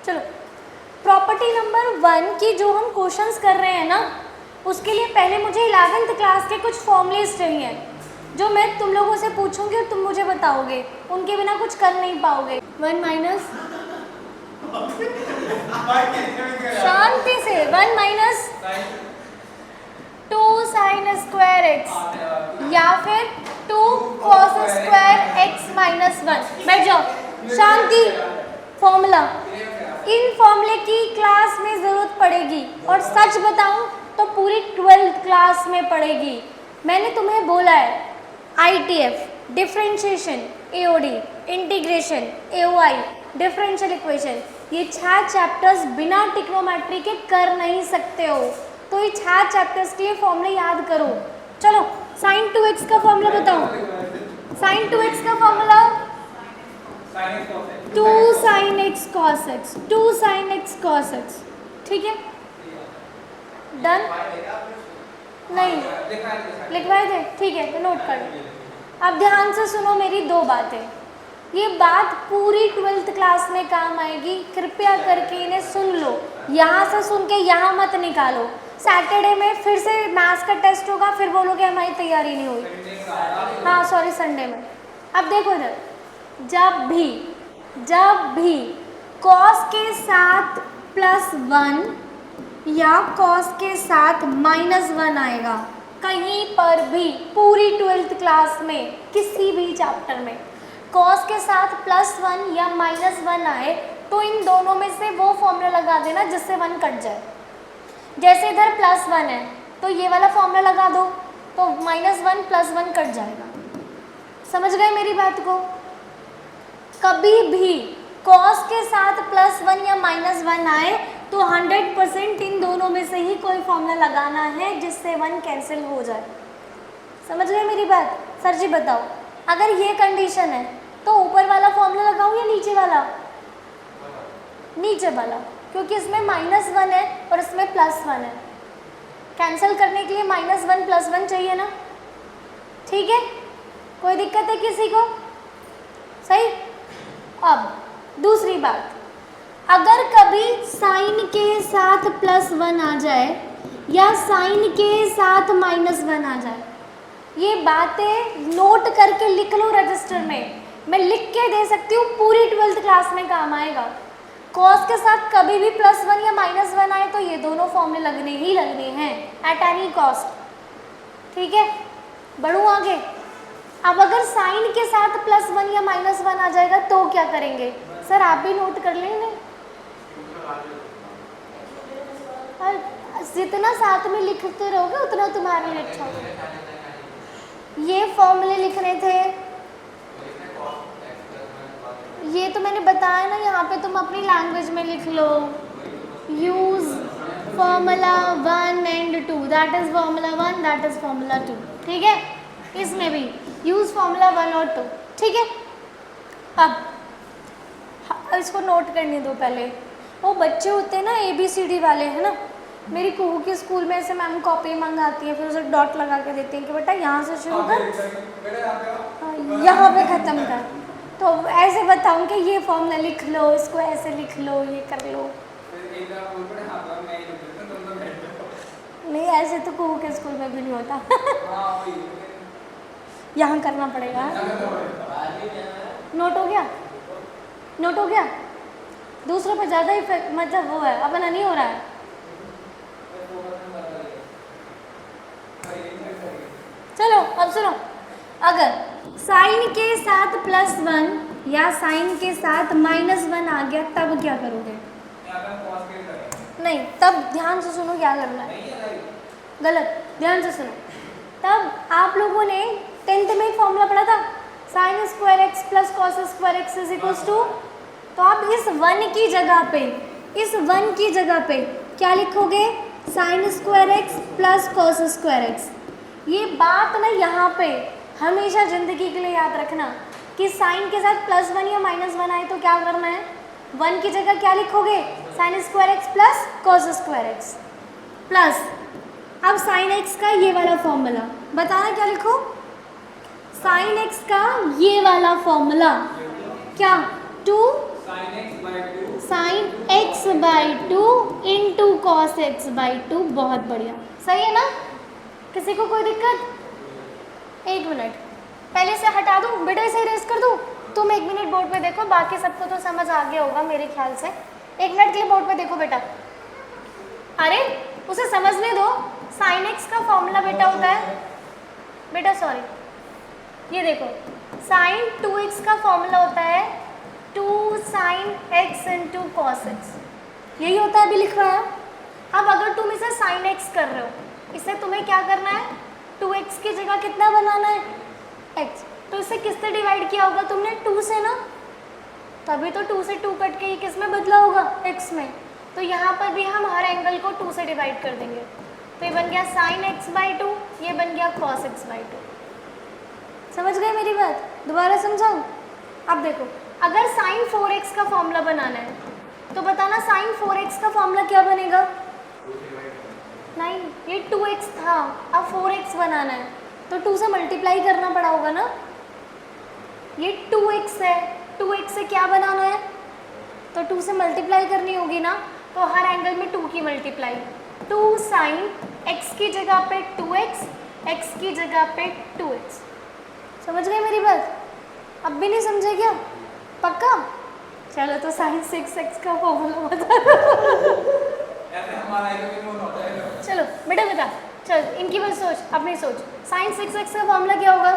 चलो, property number 1 की जो हम क्वेश्चंस कर रहे हैं ना, उसके लिए पहले मुझे 11th क्लास के कुछ फॉर्मूलेस चाहिए जो मैं तुम लोगों से पूछूंगी और तुम मुझे बताओगे, उनके बिना कुछ कर नहीं पाओगे। 1 माइनस, शांति से, 1 माइनस 2 साइन स्क्वायर एक्स या फिर 2 कॉस स्क्वायर एक्स माइनस 1। बैठ जाओ, शांति। फॉर्मूला, इन फॉर्मूले की क्लास में जरूरत पड़ेगी और सच बताऊं तो पूरी 12th क्लास में पड़ेगी। मैंने तुम्हें बोला है ITF, differentiation, AOD, integration, AOI, differential equation, ये 6 चैप्टर्स बिना ट्रिग्नोमेट्री के कर नहीं सकते हो, तो ये 6 चैप्टर्स के लिए फॉर्मूला याद करो। चलो, साइन 2x का फॉर्मूला बताओ। साइन 2x का formula 2 sine x cos x, 2 sine x cos x. ठीक है, डन? नहीं लिखवाए थे? ठीक है, तो नोट कर लो। अब ध्यान से सुनो मेरी 2 बातें, ये बात पूरी 12th क्लास में काम आएगी, कृपया करके इन्हें सुन लो। यहाँ से सुन के यहाँ मत निकालो। सैटरडे में फिर से मैथ्स का टेस्ट होगा, फिर बोलोगे हमारी तैयारी नहीं हुई। हाँ सॉरी, संडे में। अब देखो इधर, जब भी कॉस के साथ +1 या कॉस के साथ -1 आएगा, कहीं पर भी पूरी 12th क्लास में किसी भी चैप्टर में कॉस के साथ +1 या -1 आए तो इन दोनों में से वो फॉर्मूला लगा देना जिससे 1 कट जाए। जैसे इधर +1 है तो ये वाला फॉर्मूला लगा दो, तो -1 +1 कट जाएगा। समझ गए मेरी बात को? कभी भी कॉस के साथ +1 या -1 आए तो 100% इन दोनों में से ही कोई फॉर्मूला लगाना है जिससे 1 कैंसिल हो जाए। समझ गए मेरी बात? सर जी बताओ, अगर ये कंडीशन है तो ऊपर वाला फॉर्मूला लगाऊं या नीचे वाला? नीचे वाला, क्योंकि इसमें -1 है और इसमें +1 है। कैंसिल करने के लिए -1 +1 चाहिए ना? ठीक है, कोई दिक्कत है किसी को? सही। अब दूसरी बात, अगर कभी साइन के साथ +1 आ जाए या साइन के साथ -1 आ जाए, ये बातें नोट करके लिख लो रजिस्टर में। मैं लिख के दे सकती हूँ, पूरी 12th क्लास में काम आएगा। कॉस के साथ कभी भी +1 या -1 आए तो ये दोनों फॉर्मूले लगने ही लगने हैं एट एनी कॉस्ट। ठीक है, बढ़ूँ आगे। अब अगर साइन के साथ +1 या -1 आ जाएगा तो क्या करेंगे? सर आप भी नोट कर लेंगे। जितना साथ में लिखते रहोगे उतना तुम्हारे लिए अच्छा होगा। ये फॉर्मूले लिखने थे, ये तो मैंने बताया ना, यहाँ पे तुम अपनी लैंग्वेज में लिख लो। Use formula 1 and 2, that is formula 1, that is formula 2। ठीक है, इसमें भी यूज फॉर्मूला 1 और 2। ठीक है, अब इसको नोट करने दो। पहले वो बच्चे होते हैं ना ABCD वाले, है ना, मेरी कुहू के स्कूल में ऐसे मैम कॉपी मंगाती है, फिर उसे डॉट लगा के देती है कि बेटा यहाँ से शुरू कर, यहाँ पे ख़त्म कर। तो ऐसे बताऊँ कि ये फॉर्मूला लिख लो, इसको ऐसे लिख लो, ये कर लो। नहीं, ऐसे तो कुहू के स्कूल में भी नहीं होता। यहाँ करना पड़ेगा। नोट हो गया? नोट हो गया? दूसरों पर ज़्यादा इफेक्ट, मतलब वो है, अपना नहीं हो रहा है। चलो अब सुनो, अगर साइन के साथ +1 या साइन के साथ -1 आ गया तब क्या करोगे? नहीं, तब ध्यान से सुनो क्या करना है। गलत, ध्यान से सुनो। तब आप लोगों ने 10th में एक फॉर्मूला पढ़ा था, sin square x plus cos square x is equals to, तो आप इस 1 की जगह पे क्या लिखोगे? sin square x plus cos square x. ये बात ना यहाँ पे हमेशा ज़िंदगी के लिए याद रखना कि साइन के साथ +1 या -1 आए तो क्या करना है? 1 की जगह क्या लिखोगे? sin square x plus cos square x plus, अब sin x का ये वाला फॉर्मूला बताना, क्या लिखो? sin x का ये वाला फॉर्मूला क्या? 2 sin x/2 into cos x/2। बहुत बढ़िया, सही है ना? किसी को कोई दिक्कत? एक मिनट, पहले से हटा दूँ बेटा, इसे इरेज कर दूँ? तुम एक मिनट बोर्ड पे देखो, बाकी सबको तो समझ आ गया होगा मेरे ख्याल से। एक मिनट के लिए बोर्ड पे देखो बेटा। अरे उसे समझने दो। साइन एक्स का फॉर्मूला बेटा होता है, बेटा सॉरी, ये देखो, साइन 2x का फॉर्मूला होता है 2 sin x into cos x. यही होता है, अभी लिखवाया। अब अगर तुम इसे साइन एक्स कर रहे हो, इसे तुम्हें क्या करना है? 2x की जगह कितना बनाना है? x। तो इसे किससे डिवाइड किया होगा तुमने? 2 से ना, तभी तो 2 से 2 कट के ये किस में बदला होगा? x में। तो यहाँ पर भी हम हर एंगल को 2 से डिवाइड कर देंगे। तो ये बन गया sin x/2, ये बन गया cos x/2। समझ गए मेरी बात? दोबारा समझाऊँ? अब देखो, अगर sin 4x का फॉर्मूला बनाना है तो बताना sin 4x का फॉर्मूला क्या बनेगा? नहीं, ये 2x था, अब 4x बनाना है तो 2 से मल्टीप्लाई करना पड़ा होगा ना। ये 2x है, 2x से क्या बनाना है? तो 2 से मल्टीप्लाई करनी होगी ना, तो हर एंगल में 2 की मल्टीप्लाई। 2 sin x की जगह पे 2x, x की जगह पे 2x। समझ गए मेरी बात? अब भी नहीं समझे क्या? पक्का? चलो तो sin 6x का फॉर्मूला बता दो। चलो बेटा बता, चल इनकी बस सोच, अपनी सोच। sin 6x का फॉर्मूला क्या होगा?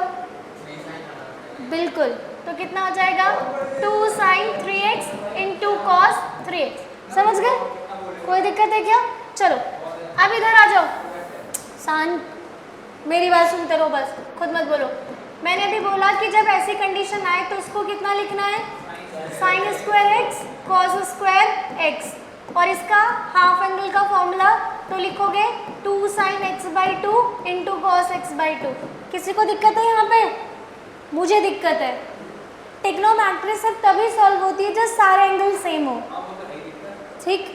बिल्कुल, तो कितना हो जाएगा? 2 sin 3x into cos 3x। समझ गए? कोई दिक्कत है क्या? चलो अब इधर आ जाओ। शांत, मेरी बात सुनते रहो बस, खुद मत बोलो। मैंने अभी बोला कि जब ऐसी कंडीशन आए तो उसको कितना लिखना है? sin square x cos square x। और इसका हाफ एंगल का फॉर्मूला तो लिखोगे 2 sin x/2 into cos x/2। किसी को दिक्कत है यहाँ पे? मुझे दिक्कत है। ट्रिग्नोमेट्री सिर्फ तभी सॉल्व होती है जब सारे एंगल सेम हो। ठीक,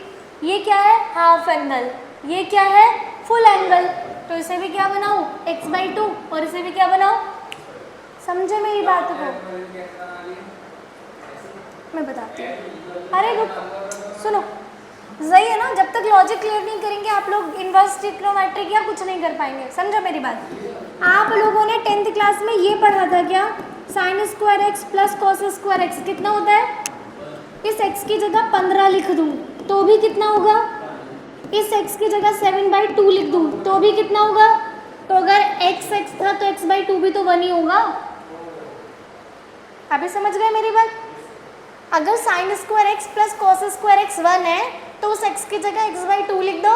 ये क्या है? Half angle. ये क्या है? Full angle. तो इसे भी क्या बनाऊँ? x/2, और इसे भी क्या बनाऊँ? समझे मेरी बात को? मैं बताती हूँ। अरे रुक, सुनो, सही है ना? जब तक लॉजिक क्लियर नहीं करेंगे आप लोग इनवर्स ट्रिग्नोमेट्री क्या कुछ नहीं कर पाएंगे। समझो मेरी बात? आप लोगों ने 10th क्लास में ये पढ़ा था क्या? sin square x plus cos square x कितना होता है? इस x की जगह 15 लिख दूँ तो भी कितना होगा? इस x की जगह 7/2 लिख दूँ तो भी कितना होगा? तो अगर x था तो x/2 भी तो 1 ही होगा। अभी समझ गए मेरी बात? अगर sin square x plus cos square x 1 है तो उस x की जगह x/2 लिख दो,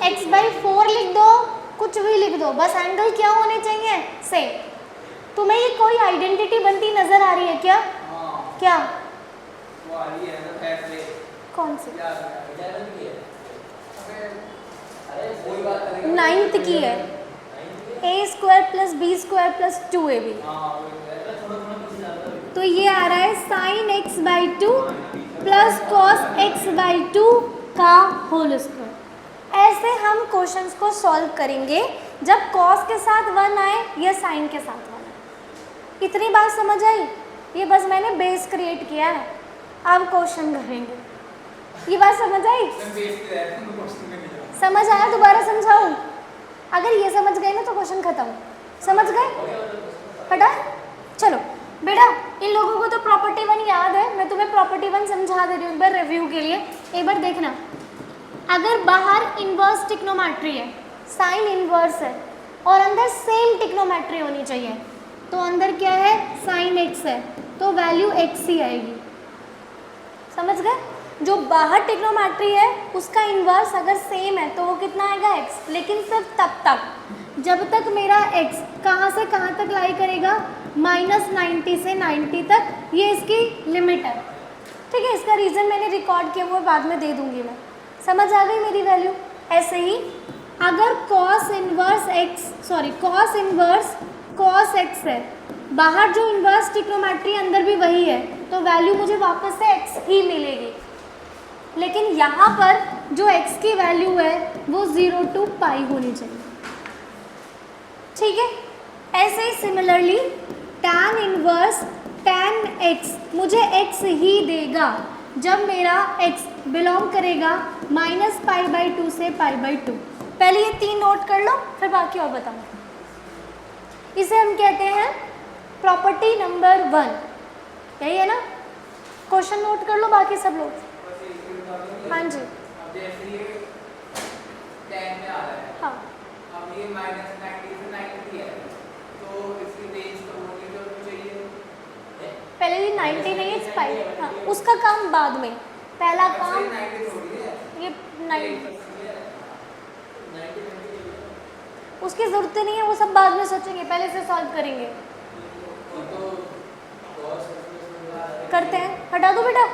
x/4 लिख दो, कुछ भी लिख दो, बस एंगल क्या होने चाहिए? सेम। तुम्हें ये कोई आइडेंटिटी बनती नजर आ रही है क्या? क्या? वो आ रही है, कौन सी? 9th की है, a² plus b² plus 2ab। तो ये आ रहा है sin x/2 plus cos x/2 का होल स्क्वायर। ऐसे हम क्वेश्चंस को सॉल्व करेंगे जब कॉस के साथ 1 आए या साइन के साथ 1 आए। इतनी बात समझ आई? ये बस मैंने बेस क्रिएट किया है, अब क्वेश्चन करेंगे। ये बात समझ आई? समझ आया? दोबारा समझाऊं? अगर ये समझ गए ना तो क्वेश्चन खत्म। समझ गए? हटा? चलो बेटा, इन लोगों को तो प्रॉपर्टी 1 याद है, मैं तुम्हें प्रॉपर्टी 1 समझा दे रही हूँ एक बार रिव्यू के लिए। एक बार देखना, अगर बाहर इन्वर्स ट्रिग्नोमेट्री है, साइन इन्वर्स है और अंदर सेम ट्रिग्नोमेट्री होनी चाहिए, तो अंदर क्या है? साइन x है तो वैल्यू x ही आएगी। समझ गए? जो बाहर ट्रिग्नोमेट्री है उसका इन्वर्स अगर सेम है तो वो कितना आएगा? x। लेकिन सिर्फ तब तक जब तक मेरा x कहाँ से कहाँ तक लाई करेगा? -90 से 90 तक, ये इसकी लिमिट है। ठीक है, इसका रीज़न मैंने रिकॉर्ड किया, वो बाद में दे दूंगी मैं। समझ आ गई मेरी वैल्यू? ऐसे ही अगर cos इन्वर्स cos x है, बाहर जो इन्वर्स ट्रिग्नोमेट्री अंदर भी वही है, तो वैल्यू मुझे वापस से x ही मिलेगी। लेकिन यहाँ पर जो x की वैल्यू है वो 0 to पाई होनी चाहिए। ठीक है, ऐसे ही similarly tan inverse tan x मुझे x ही देगा, जब मेरा x बिलोंग करेगा -π/2 से π/2। पहले ये 3 नोट कर लो, फिर बाकी और बताऊँ। इसे हम कहते हैं प्रॉपर्टी नंबर 1, यही है ना। क्वेश्चन नोट कर लो बाकी सब लोग। हाँ जी, हाँ, अब ये -90 से 90 है, तो इसकी रेंज तो होनी जो चाहिए। पहले ये 90 नहीं है, पाई, हाँ, उसका काम बाद में। पहला काम ये 90, उसकी ज़रूरत नहीं है, वो सब बाद में सोचेंगे, पहले से सॉल्व करेंगे। करते हैं, हटा दो बेटा।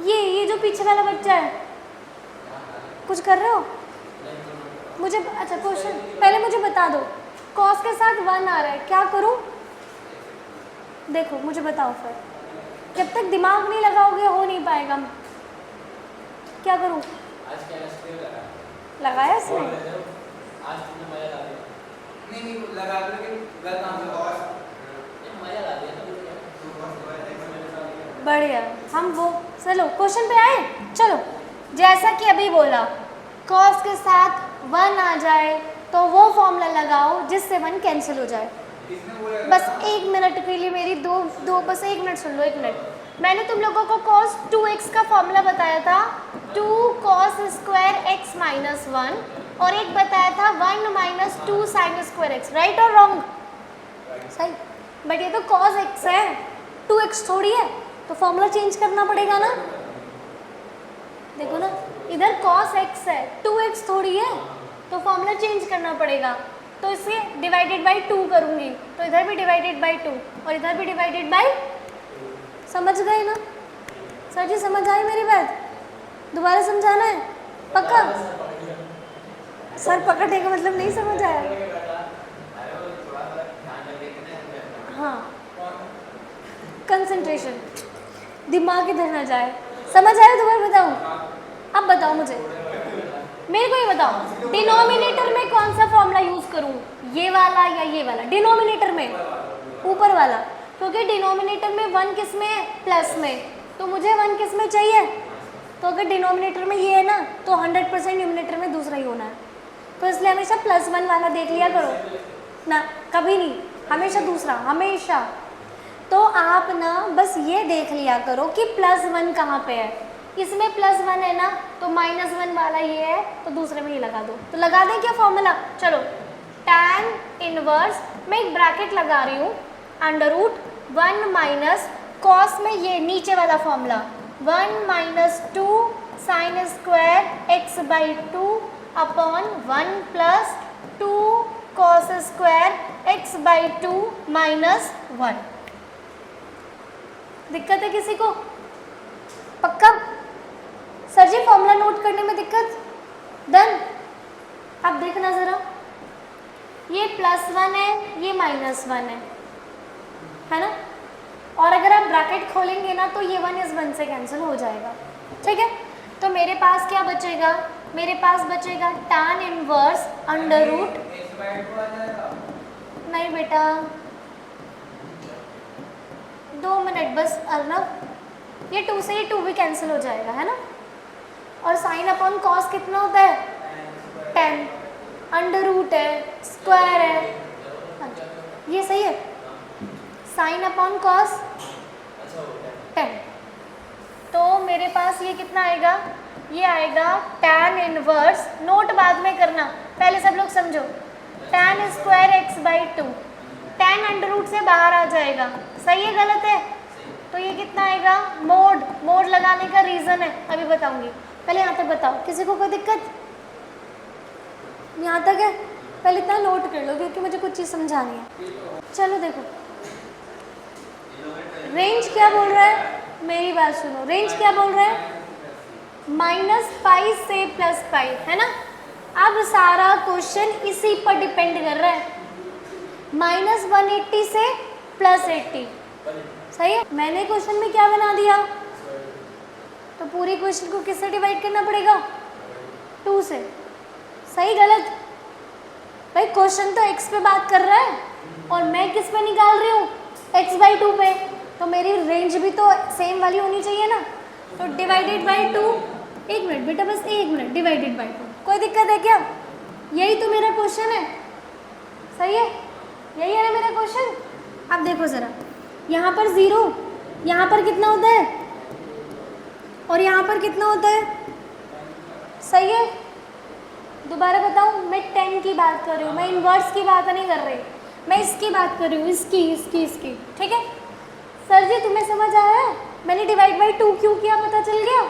ये जो पीछे वाला बच्चा है, कुछ कर रहे हो? मुझे अच्छा क्वेश्चन पहले मुझे बता दो, कॉस के साथ 1 आ रहा है, क्या करूं? देखो मुझे बताओ, फिर जब तक दिमाग नहीं लगाओगे हो नहीं पाएगा। क्या करूं? लगाया इसने? नहीं लगा दो, लेकिन गलत आंसर बढ़िया। हम वो चलो क्वेश्चन पे आए। चलो, जैसा कि अभी बोला, कॉस के साथ 1 आ जाए तो वो फॉर्मूला लगाओ जिससे 1 कैंसिल हो जाए। बस 1 मिनट के लिए मेरी बस 1 मिनट सुन लो, 1 मिनट। मैंने तुम लोगों को cos 2x का फॉर्मूला बताया था, 2 cos स्क्वायर x माइनस 1, और एक बताया था 1 minus 2 sine square x। Right और रॉन्ग? सही। बट ये तो cos x है, 2x थोड़ी है, तो फॉर्मूला चेंज करना पड़ेगा ना। देखो ना, इधर cos x है, 2x थोड़ी है, तो फॉर्मूला चेंज करना पड़ेगा। तो इसे डिवाइडेड बाई 2 करूँगी, तो इधर भी डिवाइडेड बाई 2 और इधर भी डिवाइडेड बाई। समझ गए ना सर जी? समझ आई मेरी बात? दोबारा समझाना है पक्का? सर पकड़ने का मतलब नहीं समझ आया? हाँ, कंसंट्रेशन, दिमाग इधर ना जाए। समझ आया? दोबारा बताऊँ? अब बताओ मुझे, मेरे को ये बताओ, डिनोमिनेटर में कौन सा फॉर्मूला यूज करूं, ये वाला या ये वाला? डिनोमिनेटर में ऊपर वाला, क्योंकि डिनोमिनेटर में 1 किस में है? प्लस में, तो मुझे 1 किस में चाहिए? तो अगर डिनोमिनेटर में ये है ना, तो 100% न्यूमिनेटर में दूसरा ही होना है। तो इसलिए हमेशा +1 वाला देख लिया करो ना, कभी नहीं, हमेशा दूसरा, हमेशा। तो आप ना बस ये देख लिया करो कि +1 कहाँ पे है। इसमें +1 है ना, तो -1 वाला ये है, तो दूसरे में ही लगा दो। तो लगा दें क्या फॉर्मूला? चलो, tan इनवर्स, मैं एक ब्रैकेट लगा रही हूँ, √1 माइनस कॉस में ये नीचे वाला formula 1 minus 2 sine square x/2 upon 1 plus 2 cos square x/2 minus 1। दिक्कत है किसी को? पक्का? सर जी फॉर्मूला नोट करने में दिक्कत? डन। अब देखना ज़रा, ये +1 है, ये -1 है ना। और अगर आप ब्रैकेट खोलेंगे ना, तो ये 1 इस 1 से कैंसिल हो जाएगा। ठीक है, तो मेरे पास क्या बचेगा? मेरे पास बचेगा tan इनवर्स √। नहीं बेटा, 2 मिनट बस अर्नव, ये 2 से ये 2 भी कैंसिल हो जाएगा, है ना। और साइन अपॉन कॉस कितना होता है? 10, √, है, स्क्वायर है। अच्छा, ये सही है, साइन अपॉन कॉस 10। तो मेरे पास ये कितना आएगा? ये आएगा tan इनवर्स, नोट बाद में करना, पहले सब लोग समझो, tan स्क्वायर x/2, tan √, से बाहर आ जाएगा। सही है गलत है? तो ये कितना आएगा? मोड लगाने का रीज़न है, अभी बताऊंगी। पहले यहाँ तक बताओ, किसी को कोई दिक्कत? यहाँ तक है? पहले इतना नोट कर लो, क्योंकि मुझे कुछ चीज़ समझानी है। चलो देखो, रेंज क्या बोल रहा है? मेरी बात सुनो, रेंज क्या बोल रहा है? -π से +π, है ना। अब सारा क्वेश्चन इसी पर डिपेंड कर रहा है, -180 से +80। सही है? मैंने क्वेश्चन में क्या बना दिया? तो पूरी क्वेश्चन को किससे डिवाइड करना पड़ेगा? 2 से। सही गलत? भाई क्वेश्चन तो x पे बात कर रहा है और मैं किस पे निकाल रही हूँ? x/2 पे। तो मेरी रेंज भी तो सेम वाली होनी चाहिए ना। तो डिवाइडेड बाई 2, 1 मिनट बेटा, बस 1 मिनट, डिवाइडेड बाई 2, कोई दिक्कत है क्या? यही तो मेरा क्वेश्चन है, सही है, यही है ना मेरा क्वेश्चन। अब देखो ज़रा, यहाँ पर 0, यहाँ पर कितना होता है और यहाँ पर कितना होता है, सही है। दोबारा बताऊँ, मैं 10 की बात कर रही हूँ, मैं इनवर्स की बात नहीं कर रही, मैं इसकी बात कर रही हूँ, इसकी, ठीक है। सर जी तुम्हें समझ आया मैंने डिवाइड बाई 2 क्यों किया, पता चल गया?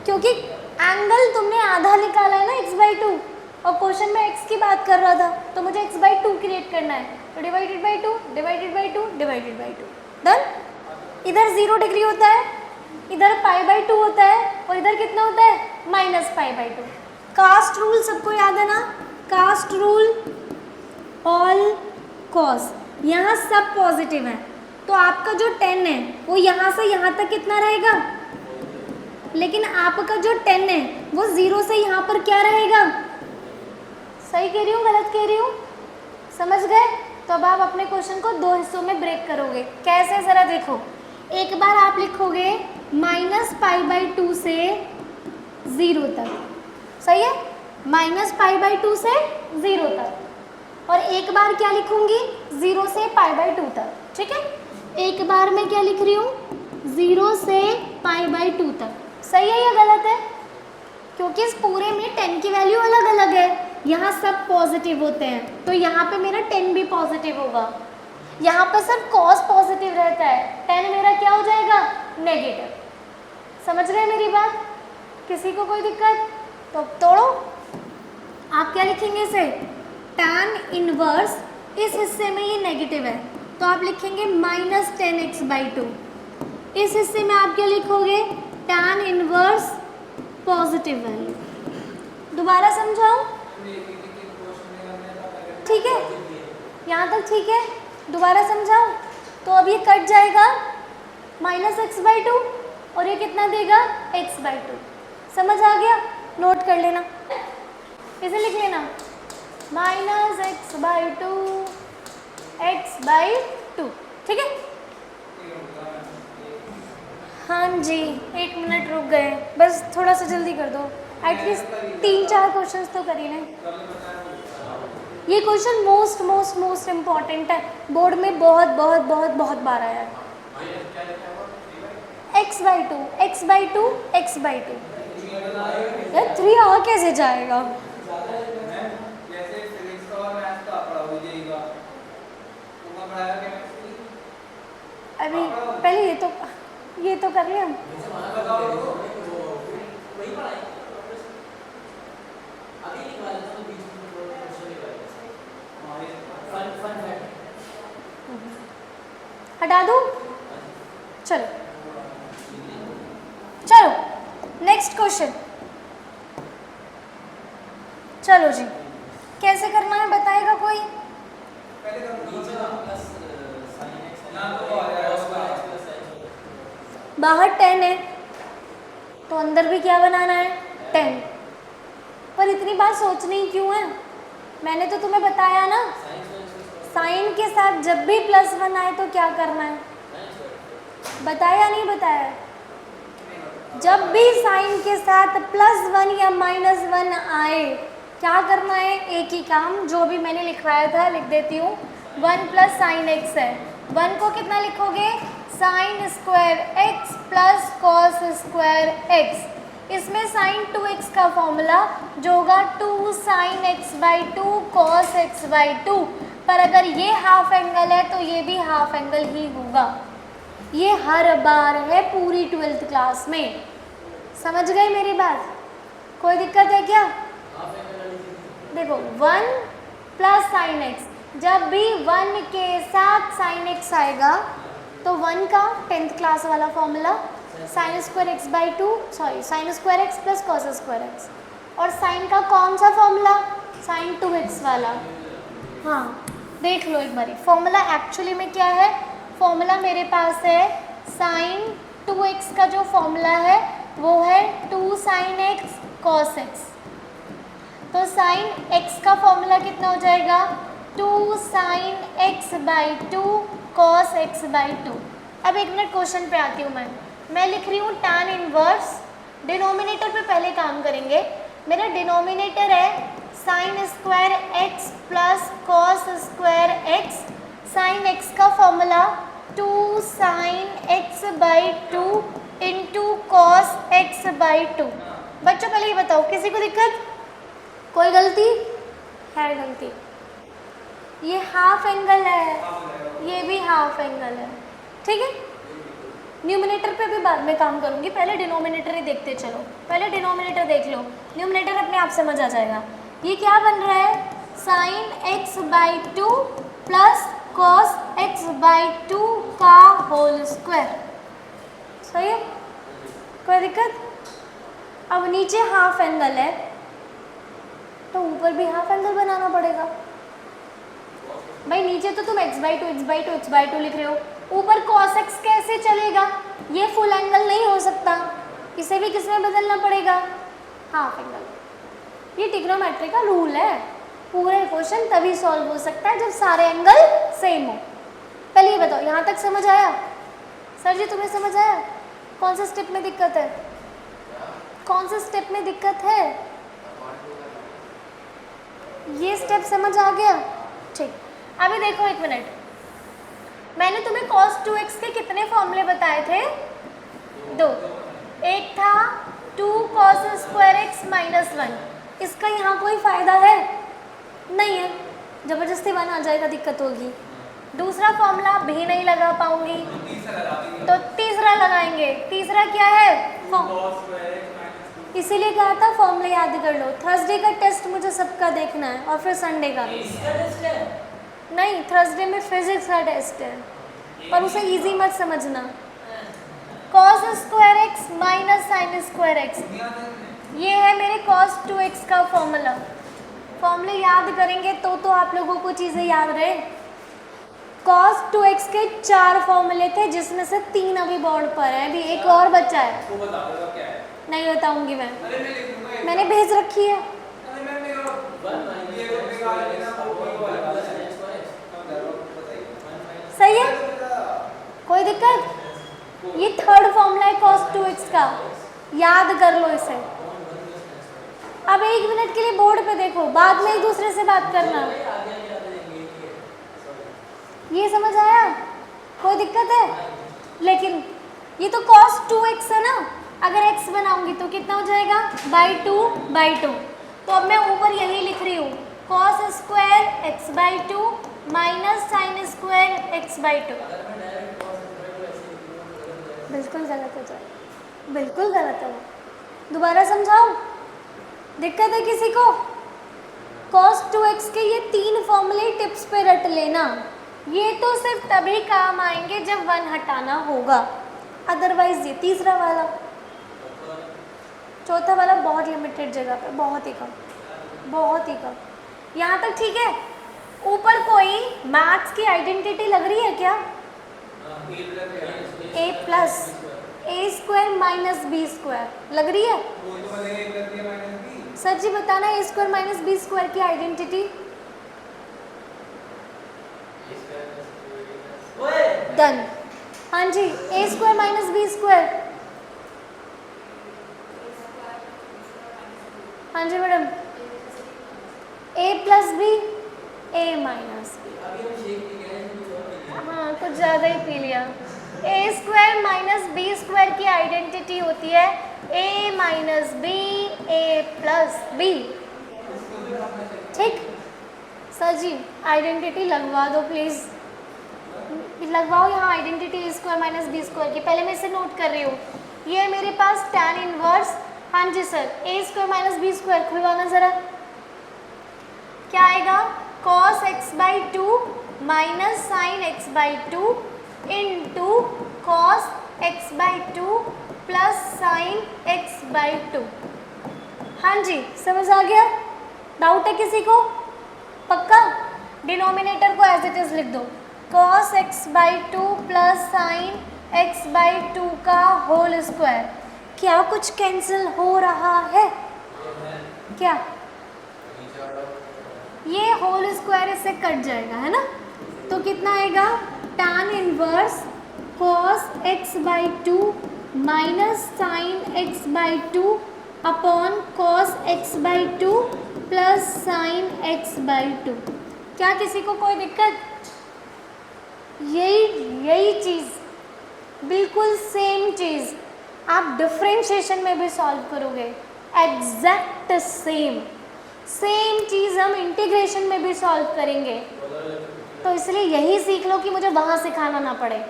क्योंकि एंगल तुमने आधा निकाला है ना x/2, और क्वेश्चन में x की बात कर रहा था, तो मुझे x/2 क्रिएट करना है, तो divided by 2, divided by 2, divided by 2, done. इधर 0 डिग्री होता है, इधर π/2 होता है, और इधर कितना होता है, -π/2। कास्ट रूल सबको याद है ना, कास्ट रूल, ऑल कॉस, यहाँ सब पॉजिटिव है, तो आपका जो 10 है वो यहाँ से यहाँ तक कितना रहेगा, लेकिन आपका जो 10 है वो 0 से यहाँ पर क्या रहेगा? सही कह रही हूँ, गलत कह रही हूँ? समझ गए? तो अब आप अपने क्वेश्चन को 2 हिस्सों में ब्रेक करोगे। कैसे, ज़रा देखो। एक बार आप लिखोगे -π/2 से 0 तक, सही है, -π/2 से 0 तक, और एक बार क्या लिखूंगी, 0 से π/2 तक, ठीक है। एक बार मैं क्या लिख रही हूँ, 0 से π/2 तक, सही है या गलत है? क्योंकि इस पूरे में 10 की वैल्यू अलग अलग है, यहाँ सब पॉजिटिव होते हैं, तो यहाँ पे मेरा 10 भी पॉजिटिव होगा, यहाँ पे सिर्फ कॉस पॉजिटिव रहता है, 10 मेरा क्या हो जाएगा, नेगेटिव। समझ रहे हैं मेरी बात? किसी को कोई दिक्कत? तो तोड़ो, आप क्या लिखेंगे इसे, tan इनवर्स, इस हिस्से में ये नेगेटिव है तो आप लिखेंगे -10x/2, इस हिस्से में आप क्या लिखोगे, tan इनवर्स पॉजिटिव वैल्यू। दोबारा समझाऊं? ठीक है, यहाँ तक ठीक है? दोबारा समझाऊं? तो अब ये कट जाएगा -x/2 और ये कितना देगा, x/2। समझ आ गया? नोट कर लेना, इसे लिख लेना, -x/2 x/2, ठीक है। हाँ जी, 1 मिनट रुक गए, बस थोड़ा सा जल्दी कर दो, एटलीस्ट 3-4 क्वेश्चंस तो कर ही लें। ये क्वेश्चन मोस्ट इम्पॉर्टेंट है, बोर्ड में बहुत बार आया है। x/2 यार 3 आ कैसे जाएगा? अभी पहले ये तो कर लिया हम। हटा दूँ? चलो नेक्स्ट क्वेश्चन। चलो जी, कैसे करना है बताएगा कोई? बाहर 10 है तो अंदर भी क्या बनाना है, 10। पर इतनी बात सोचनी क्यों है? मैंने तो तुम्हें बताया ना, साइन के साथ जब भी +1 आए तो क्या करना है, बताया नहीं बताया? जब भी साइन के साथ +1 या -1 आए क्या करना है, एक ही काम, जो भी मैंने लिखवाया था लिख देती हूँ। 1 + sin x है, 1 को कितना लिखोगे, sin² x + cos² x। इसमें sin 2x का फॉर्मूला जो होगा 2 sin x/2 cos x/2, पर अगर ये हाफ एंगल है तो ये भी हाफ एंगल ही होगा। ये हर बार है पूरी 12th क्लास में। समझ गए मेरी बात? कोई दिक्कत है क्या? देखो 1 + sin x, जब भी 1 के साथ sin x आएगा तो 1 का 10th क्लास वाला formula sin² x/2 sin² x + cos² x, और sin का कौन सा फॉर्मूला, sin 2x वाला। हाँ देख लो एक बारी, फॉर्मूला एक्चुअली में क्या है, फॉर्मूला मेरे पास है sin 2x का जो फॉर्मूला है वो है 2 sin x cos x। तो sin x का फॉर्मूला कितना हो जाएगा, 2 sin x/2 cos x/2। अब एक मिनट क्वेश्चन पे आती हूँ मैं लिख रही हूँ tan इनवर्स, डिनोमिनेटर पे पहले काम करेंगे। मेरा डिनोमिनेटर है sine square x plus cos square x, sine x का formula 2 sine x by 2 into cos x by 2। बच्चों पहले ये बताओ, किसी को दिक्कत, कोई गलती है? गलती, ये हाफ एंगल है, ये भी हाफ एंगल है, ठीक है। न्यूमिनेटर पे भी बाद में काम करूंगी, पहले डिनोमिनेटर ही देखते चलो। पहले डिनोमिनेटर देख लो, न्यूमिनेटर अपने आप समझ आ जाएगा। ये क्या बन रहा है, sign x by 2 plus cos x by 2 का होल स्क्वायर, सही है, कोई दिक्कत? अब नीचे हाफ एंगल है तो ऊपर भी हाफ एंगल बनाना पड़ेगा। भाई नीचे तो तुम x by 2 x by 2 x by 2 लिख रहे हो, ऊपर cos x कैसे चलेगा? ये फुल एंगल नहीं हो सकता, इसे भी किस में बदलना पड़ेगा, हाफ एंगल। ये ट्रिग्नोमेट्री का रूल है, पूरे क्वेश्चन तभी सॉल्व हो सकता है जब सारे एंगल सेम हो। पहले ये बताओ, यहाँ तक समझ आया? सर जी तुम्हें समझ आया? कौन से स्टेप में दिक्कत है? कौन से स्टेप में दिक्कत है? ये स्टेप समझ आ गया? ठीक। अभी देखो एक मिनट, मैंने तुम्हें cos 2x के कितने फॉर्मूले बताए थे? 2। एक था 2 cos स्क्वायर x माइनस 1, इसका यहाँ कोई फायदा है नहीं है, जबरदस्ती 1 आ जाएगा, दिक्कत होगी। दूसरा फॉर्मूला भी नहीं लगा पाऊंगी तो तीसरा लगाएंगे। तीसरा क्या है? इसीलिए कहा था फॉर्मूला याद कर लो। थर्सडे का टेस्ट मुझे सबका देखना है और फिर संडे का भी। नहीं, थर्सडे में फिजिक्स का टेस्ट है, पर उसे इजी मत समझना। cos square x minus sign square x, ये है मेरे cos 2x का फॉर्मूला। फॉर्मूले याद करेंगे तो आप लोगों को चीज़ें याद रहे। cos 2x के 4 फॉर्मूले थे, जिसमें से 3 अभी बोर्ड पर है, अभी एक और बचा है। नहीं बताऊंगी मैंने भेज रखी है। सही है, कोई दिक्कत? ये थर्ड फॉर्मूला है cos 2x का, याद कर लो इसे। अब एक मिनट के लिए बोर्ड पे देखो, बाद में एक दूसरे से बात करना। ये समझ आया? कोई दिक्कत है? लेकिन ये तो cos 2x है ना, अगर x बनाऊंगी तो कितना हो जाएगा, बाई 2। तो अब मैं ऊपर यही लिख रही हूँ, cos square x by 2 minus sine square x by 2। बिल्कुल गलत हो जाए, बिल्कुल गलत है। दोबारा समझाओ, दिक्कत है किसी को? cos 2x के ये 3 फॉर्मूले टिप्स पे रट लेना, ये तो सिर्फ तभी काम आएंगे जब 1 हटाना होगा, अदरवाइज ये तीसरा वाला, चौथा वाला बहुत लिमिटेड जगह पे, बहुत ही कम। यहाँ तक ठीक है? ऊपर कोई मैथ्स की आइडेंटिटी लग रही है क्या? a plus a square minus B square लग रही है? सर जी बताना, a square minus B square की आइडेंटिटी। डन। हाँ जी, a square minus B square. हाँ जी madam, a plus b, a minus b. हाँ कुछ ज़्यादा ही पी लिया। A square minus B square की आइडेंटिटी होती है a minus b, a plus b. ठीक सर जी, आइडेंटिटी लगवा दो प्लीज़, लगवाओ यहाँ आइडेंटिटी ए स्क्वायर माइनस बी स्क्वायर की। पहले मैं इसे नोट कर रही हूँ, ये है मेरे पास tan इनवर्स। हाँ जी sir, A square minus B square खुलवाना ज़रा, क्या आएगा, cos x by 2 minus sine x by 2 into cos x by 2 plus sine x by 2। हाँ जी समझ आ गया? डाउट है किसी को? पक्का? डिनोमिनेटर को एज इट इज़ लिख दो, cos x by 2 plus sine x by 2 का होल स्क्वायर। क्या कुछ कैंसिल हो रहा है क्या? ये होल स्क्वायर इससे कट जाएगा, है ना? तो कितना आएगा, tan inverse cos x by 2 minus sine x by 2 upon cos x by 2 plus sine x by 2। क्या किसी को कोई दिक्कत? यही चीज़, बिल्कुल सेम चीज़ आप डिफ्रेंशिएशन में भी सॉल्व करोगे, एग्जैक्ट सेम चीज़ हम इंटीग्रेशन में भी सॉल्व करेंगे। तो इसलिए यही सीख लो कि मुझे वहाँ सिखाना ना पड़े।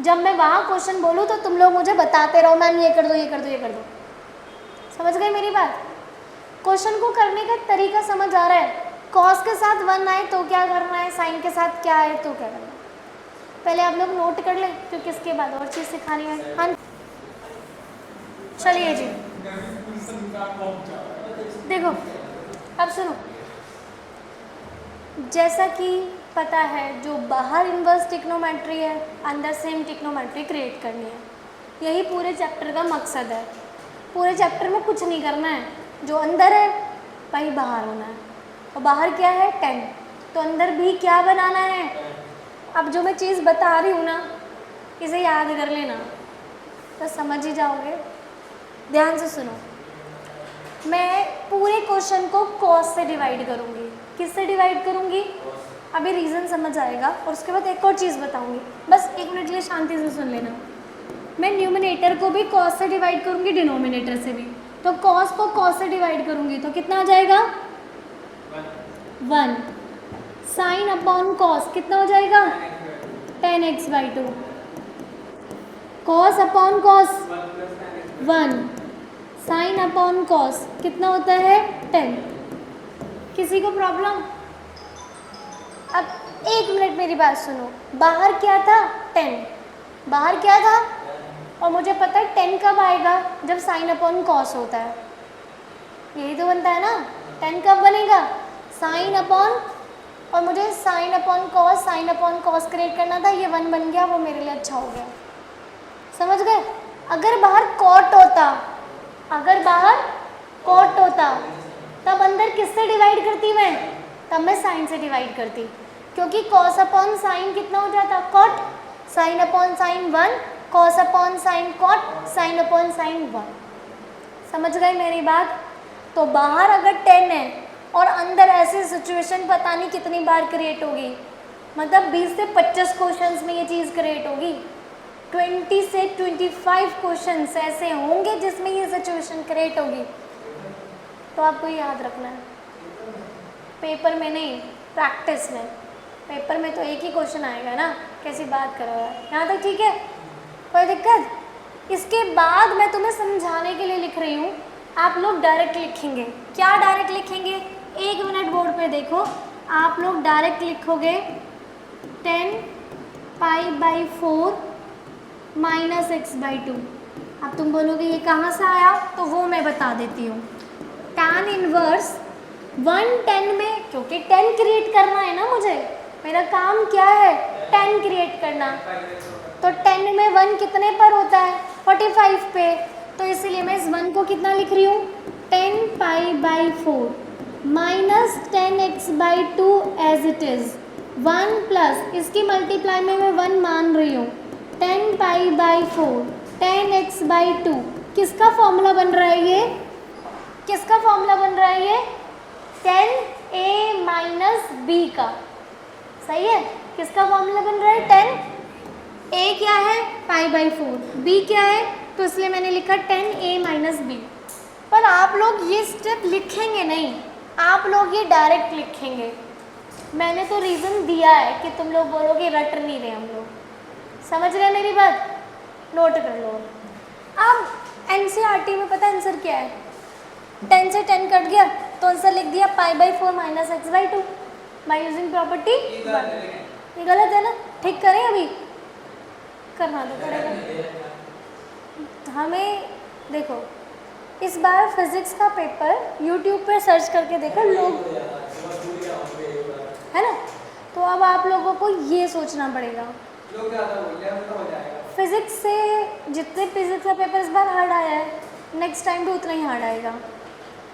जब मैं वहाँ क्वेश्चन बोलूँ तो तुम लोग मुझे बताते रहो, मैम ये कर दो, ये कर दो, ये कर दो। समझ गए मेरी बात? क्वेश्चन को करने का तरीका समझ आ रहा है? कॉस के साथ 1 आए तो क्या करना है, साइन के साथ क्या है तो क्या करना है, पहले आप लोग नोट कर लें क्योंकि इसके बाद और चीज़ सिखानी है। हाँ चलिए जी, देखो अब सुनो, जैसा कि पता है जो बाहर इन्वर्स ट्रिग्नोमेट्री है, अंदर सेम ट्रिग्नोमेट्री क्रिएट करनी है। यही पूरे चैप्टर का मकसद है। पूरे चैप्टर में कुछ नहीं करना है, जो अंदर है वही बाहर होना है। और बाहर क्या है 10, तो अंदर भी क्या बनाना है। अब जो मैं चीज़ बता रही हूँ ना, इसे याद कर लेना तो समझ ही जाओगे। ध्यान से सुनो, मैं पूरे क्वेश्चन को कॉस से डिवाइड करूँगी। किससे डिवाइड करूँगी? अभी रीज़न समझ आएगा और उसके बाद एक और चीज़ बताऊँगी। बस 1 मिनट के लिए शांति से सुन लेना। मैं न्यूमिनेटर को भी कॉस से डिवाइड करूँगी, डिनोमिनेटर से भी। तो कॉस को कॉस से डिवाइड करूँगी तो कितना आ जाएगा 1। साइन अपॉन कॉस कितना हो जाएगा 10x by 2। Cos upon cos 1, sine upon cos कितना होता है 10। किसी को प्रॉब्लम? अब 1 मिनट मेरी बात सुनो। बाहर क्या था 10, बाहर क्या था, और मुझे पता है 10 कब आएगा, जब साइन अपॉन कॉस होता है। यही तो बनता है ना, 10 कब बनेगा, साइन अपॉन, और मुझे साइन अपॉन कॉस क्रिएट करना था, ये 1 बन गया, वो मेरे लिए अच्छा हो गया। समझ गए? अगर बाहर कॉट होता, तब अंदर किससे डिवाइड करती मैं? तब मैं साइन से डिवाइड करती, क्योंकि कॉस अपॉन साइन कितना हो जाता cot, sine upon sine 1, cos upon sine cot, sine upon sine 1। समझ गए मेरी बात? तो बाहर अगर 10 है और अंदर ऐसी सिचुएशन पता नहीं कितनी बार क्रिएट होगी, मतलब 20 से 25 क्वेश्चंस में ये चीज़ क्रिएट होगी। 20 से 25 क्वेश्चंस ऐसे होंगे जिसमें ये सिचुएशन क्रिएट होगी। तो आपको याद रखना है, पेपर में नहीं, प्रैक्टिस में। पेपर में तो एक ही क्वेश्चन आएगा ना, कैसी बात कर रहा है। यहाँ तक ठीक है? कोई दिक्कत? इसके बाद मैं तुम्हें समझाने के लिए लिख रही हूँ, आप लोग डायरेक्ट लिखेंगे। क्या डायरेक्ट लिखेंगे? 1 मिनट बोर्ड पे देखो, आप लोग डायरेक्ट लिखोगे 10 pi by 4 minus x by 2। अब तुम बोलोगे ये कहाँ से आया, तो वो मैं बता देती हूँ। tan इनवर्स 110 में, क्योंकि 10 क्रिएट करना है ना मुझे, मेरा काम क्या है 10 क्रिएट करना। तो 10 में 1 कितने पर होता है 45 पे, तो इसीलिए मैं इस 1 को कितना लिख रही हूँ 10 pi by 4 minus 10x by 2 as it is 1 plus, इसकी मल्टीप्लाई में मैं 1 मान रही हूँ 10 पाई बाई 4 10x बाई 2। किसका फॉर्मूला बन रहा है ये? किसका फॉर्मूला बन रहा है ये? 10a माइनस बी का। सही है? किसका फॉर्मूला बन रहा है 10? a क्या है पाई बाई 4, b क्या है, तो इसलिए मैंने लिखा 10a माइनस बी। पर आप लोग ये स्टेप लिखेंगे नहीं, आप लोग ये डायरेक्ट लिखेंगे। मैंने तो रीज़न दिया है कि तुम लोग बोलोगे रट नहीं रहे हम लोग। समझ रहे मेरी बात? नोट कर लो। अब एनसीईआरटी में पता आंसर क्या है? 10 से 10 कट गया तो आंसर लिख दिया पाई by 4 minus x by 2 by using property 1। ये गलत है ना? ठीक करें, अभी करना तो पड़ेगा हमें। देखो इस बार फिज़िक्स का पेपर यूट्यूब पर सर्च करके देखो लोग, है ना? तो अब आप लोगों को ये सोचना पड़ेगा, फिज़िक्स से जितने फिज़िक्स का पेपर इस बार हार्ड आया है, नेक्स्ट टाइम भी उतना ही हार्ड आएगा।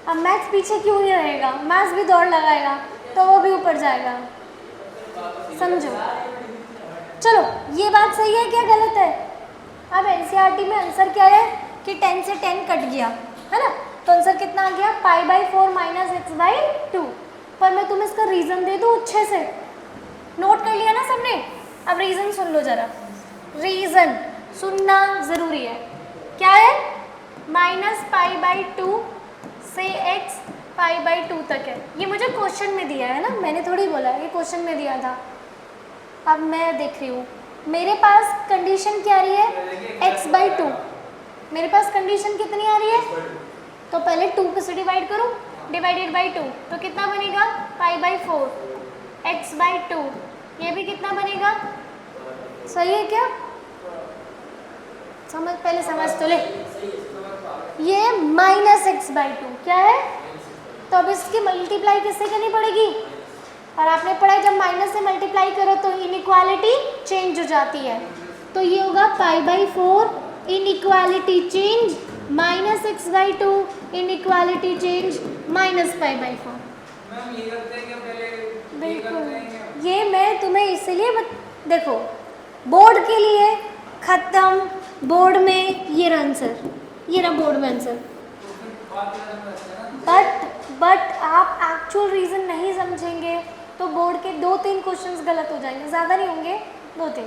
अब मैथ्स पीछे क्यों नहीं रहेगा, मैथ्स भी दौड़ लगाएगा तो वो भी ऊपर जाएगा। समझो? चलो ये बात सही है क्या गलत है? अब एनसीईआरटी में आंसर क्या है कि 10 से 10 कट गया है ना, तो आंसर कितना आ गया π/4 माइनस x/2। पर मैं तुम्हें इसका रीज़न दे दूँ अच्छे से, नोट कर लिया ना सबने? अब रीज़न सुन लो जरा, रीज़न सुनना ज़रूरी है। क्या है? -π/2 से x π/2 तक है। ये मुझे क्वेश्चन में दिया है ना, मैंने थोड़ी बोला है, ये क्वेश्चन में दिया था। अब मैं देख रही हूँ मेरे पास कंडीशन क्या आ रही है x/2, मेरे पास कंडीशन कितनी आ रही है? तो पहले 2 पे से डिवाइड करो, डिवाइडेड बाई 2 तो कितना बनेगा π/4 x/2। ये भी कितना बनेगा? सही है क्या? समझ, पहले समझ तो ले। ये -x/2 क्या है? तो अब इसकी मल्टीप्लाई किससे करनी पड़ेगी? और आपने पढ़ा है जब माइनस से मल्टीप्लाई करो तो इनइक्वालिटी चेंज हो जाती है। तो ये होगा π/4 inequality change -x/2 inequality change -π/4। Ma'am ये करते हैं क्या पहले? बिल्कुल, ये मैं तुम्हें इसलिए देखो बोर्ड के लिए खत्म, बोर्ड में ये रहा आंसर, ये रहा बोर्ड में आंसर। बट आप एक्चुअल रीज़न नहीं समझेंगे तो बोर्ड के 2-3 क्वेश्चंस गलत हो जाएंगे, ज़्यादा नहीं होंगे, 2-3।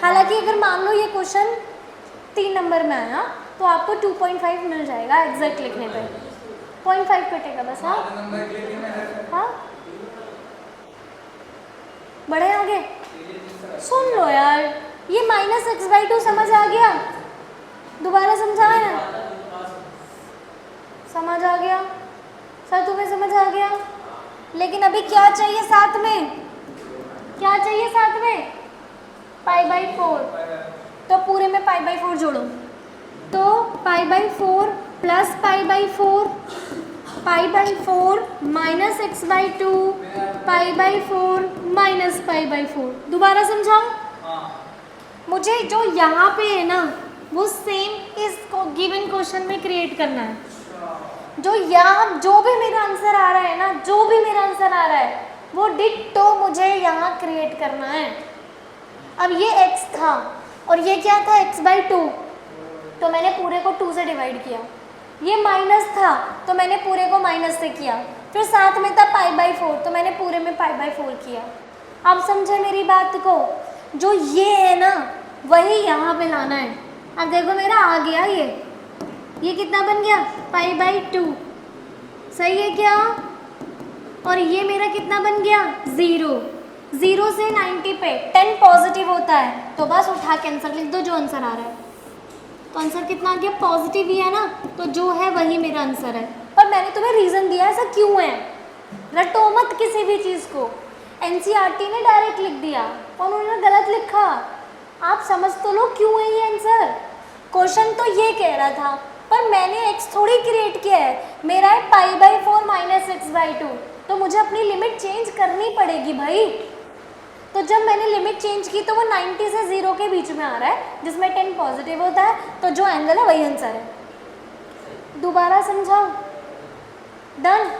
हालांकि अगर मान लो ये क्वेश्चन 3 नंबर में आया तो आपको 2.5 मिल जाएगा एग्जैक्ट लिखने पे, 0.5 कटेगा बस। हाँ हाँ, बढ़े आगे, सुन लो यार, ये -x/2 समझ आ गया? दोबारा समझाए ना? समझ आ गया सर, तुम्हें समझ आ गया? लेकिन अभी क्या चाहिए साथ में? क्या चाहिए साथ में? π/4। तो पूरे में π/4 जोड़ो, तो π/4 प्लस π/4, π/4 माइनस x/2, π/4 माइनस π/4। दोबारा समझाऊं? मुझे जो यहाँ पे है ना वो सेम इस गिवन क्वेश्चन में क्रिएट करना है। जो यहाँ जो भी मेरा आंसर आ रहा है ना, जो भी मेरा आंसर आ रहा है वो डिट्टो मुझे यहाँ क्रिएट करना है। अब ये x था और ये क्या था x/2, तो मैंने पूरे को 2 से डिवाइड किया। ये माइनस था तो मैंने पूरे को माइनस से किया। फिर साथ में था π/4 तो मैंने पूरे में π/4 किया। अब समझे मेरी बात को? जो ये है ना वही यहाँ पे लाना है। अब देखो मेरा आ गया, ये कितना बन गया π/2, सही है क्या? और ये मेरा कितना बन गया 0। 0 से 90 पे 10 पॉजिटिव होता है तो बस उठा के आंसर लिख दो जो आंसर आ रहा है। तो आंसर कितना आ गया? पॉजिटिव ही है ना, तो जो है वही मेरा आंसर है। पर मैंने तुम्हें रीज़न दिया ऐसा क्यों है, रटो मत किसी भी चीज़ को। एनसीईआरटी ने डायरेक्ट लिख दिया और उन्होंने गलत लिखा, आप समझ तो लो क्यों है ये आंसर। क्वेश्चन तो ये कह रहा था पर मैंने x थोड़ी क्रिएट किया है, मेरा है π/4 माइनस x/2, तो मुझे अपनी लिमिट चेंज करनी पड़ेगी भाई। तो जब मैंने लिमिट चेंज की तो वो 90 से 0 के बीच में आ रहा है जिसमें 10 पॉजिटिव होता है, तो जो एंगल है वही आंसर है। दोबारा समझाओ? डन?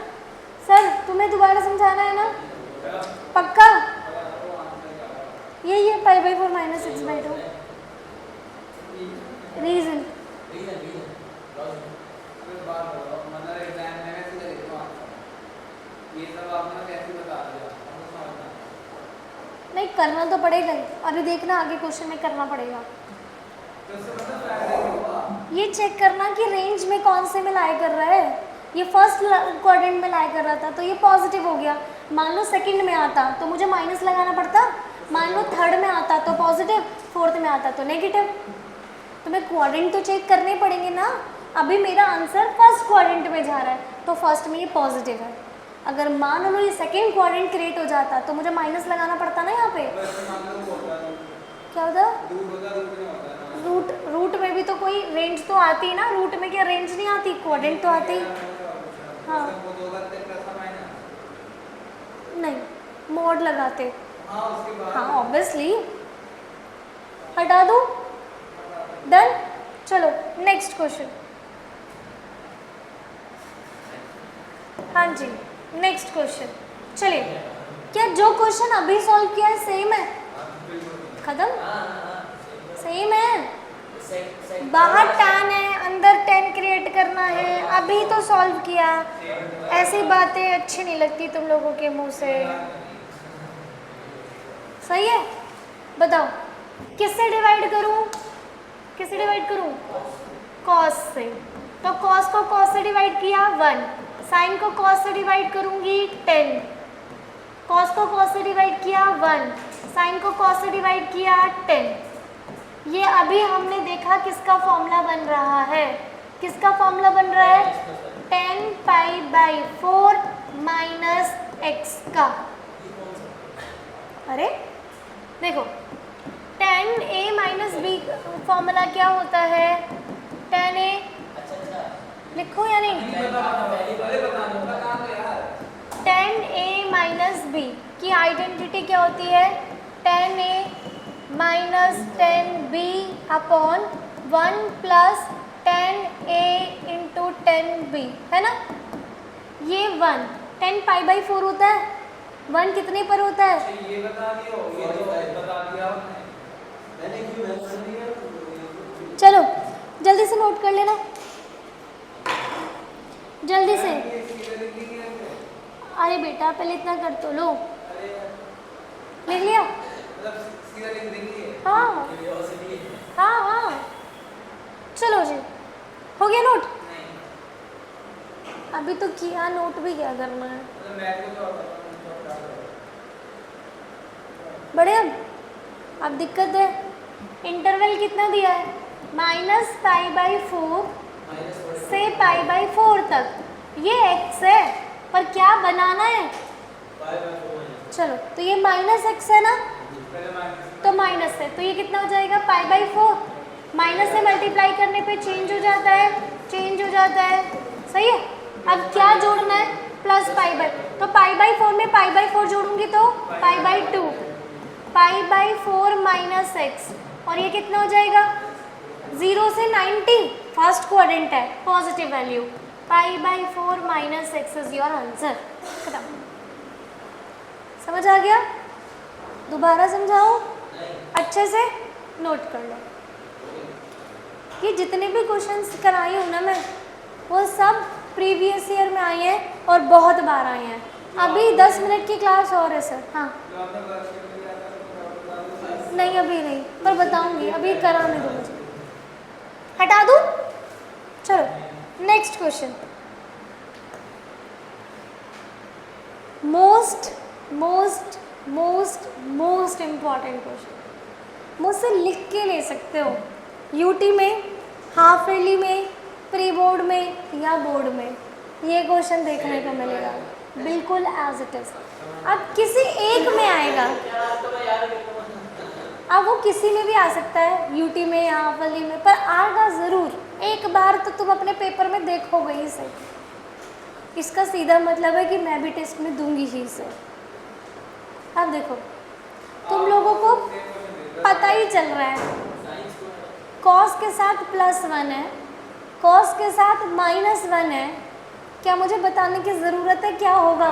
सर तुम्हें दोबारा समझाना है ना? पक्का? यही है π/4 माइनस x/2 रीज़न। नहीं करना तो पड़ेगा ही, अभी देखना आगे क्वेश्चन में करना पड़ेगा। ये चेक करना कि रेंज में कौन से में लाई कर रहा है। ये फर्स्ट क्वाड्रेंट में लाई कर रहा था तो ये पॉजिटिव हो गया। मान लो सेकंड में आता तो मुझे माइनस लगाना पड़ता, मान लो थर्ड में आता तो पॉजिटिव, फोर्थ में आता तो नेगेटिव। तो मैं क्वाड्रेंट तो चेक करने पड़ेंगे ना। अभी मेरा आंसर फर्स्ट क्वाड्रेंट में जा रहा है तो फर्स्ट में ये पॉजिटिव है। अगर मान लो ये सेकेंड क्वाड्रेंट क्रिएट हो जाता तो मुझे माइनस लगाना पड़ता ना यहाँ पे। क्या होता? रूट में भी तो कोई रेंज तो आती ना, रूट में क्या रेंज नहीं आती, क्वाड्रेंट तो आती। हाँ नहीं, मोड लगाते। हाँ ऑब्वियसली, हटा दो। डन? चलो नेक्स्ट क्वेश्चन। हाँ जी नेक्स्ट क्वेश्चन। चलिए, क्या जो क्वेश्चन अभी सॉल्व किया है सेम है? खत्म? सेम है? बाहर tan है, अंदर tan क्रिएट करना है, अभी तो सॉल्व किया। ऐसी बातें अच्छी नहीं लगती तुम लोगों के मुंह से, सही है? बताओ किससे डिवाइड करूं? किससे डिवाइड करूं? cos से। तो cos को cos से डिवाइड किया 1, sin को cos से डिवाइड करूंगी 10, cos को cos से डिवाइड किया 1, sin को cos से डिवाइड किया 10। ये अभी हमने देखा किसका फॉर्मूला बन रहा है? किसका फॉर्मूला बन रहा है? 10 पाई बाई 4 माइनस एक्स का। अरे देखो 10a माइनस बी फॉर्मूला क्या होता है? 10a लिखो या नहीं? 10a माइनस बी की आइडेंटिटी क्या होती है? 10a minus 10b upon 1 plus 10a into 10b, है ना? ये 1 10 पाई बाई 4 होता है। 1 कितने पर होता है? ये बता दियो, ये तो बता दिया मैंने क्यों कर दिया। चलो जल्दी से नोट कर लेना, जल्दी से। अरे बेटा पहले इतना कर तो लो। लिख लिया? हाँ हाँ हाँ, चलो जी, हो गया नोट? अभी तो किया नोट, भी क्या करना है? बढ़िया। अब दिक्कत है, इंटरवल कितना दिया है? माइनस पाई बाई 4 से पाई बाई 4 तक। ये x है, पर क्या बनाना है? चलो तो ये माइनस x है ना, तो माइनस है, तो ये कितना हो जाएगा? पाई बाई 4। माइनस से मल्टीप्लाई करने पे चेंज हो जाता है, चेंज हो जाता है, सही है? अब क्या जोड़ना है? प्लस पाई बाई, तो पाई बाई 4 में पाई बाई 4 जोड़ूंगी तो pi by 2, pi by 4 minus x, और ये कितना हो जाएगा? 0 से 90, फर्स्ट क्वाड्रेंट है, positive value. Pi by 4 minus x is your answer. खत्म। समझ आ गया? दोबारा समझाओ, अच्छे से नोट कर लो। ये जितने भी क्वेश्चंस कराई हूँ ना मैं, वो सब प्रीवियस ईयर में आए हैं और बहुत बार आए हैं। अभी 10 मिनट की क्लास और है सर। हाँ नहीं अभी नहीं, पर बताऊंगी, अभी कराने दो मुझे। हटा दूँ? चलो next question. Most most most most important question, मुझसे लिख के ले सकते हो, यूटी में, हाफ ईयरली में, प्री बोर्ड में या बोर्ड में, ये क्वेश्चन देखने को मिलेगा बिल्कुल एज इट इज। अब किसी एक में आएगा, अब वो किसी में भी आ सकता है, यूटी में या हाफ ईयरली में, पर आएगा ज़रूर। एक बार तो तुम अपने पेपर में देखोगे ही सही। इसका सीधा मतलब है कि मैं भी टेस्ट में दूंगी ही इसे। अब देखो तुम लोगों को पता ही चल रहा है, कॉस के साथ +1 है, कॉस के साथ -1 है। क्या मुझे बताने की ज़रूरत है क्या होगा?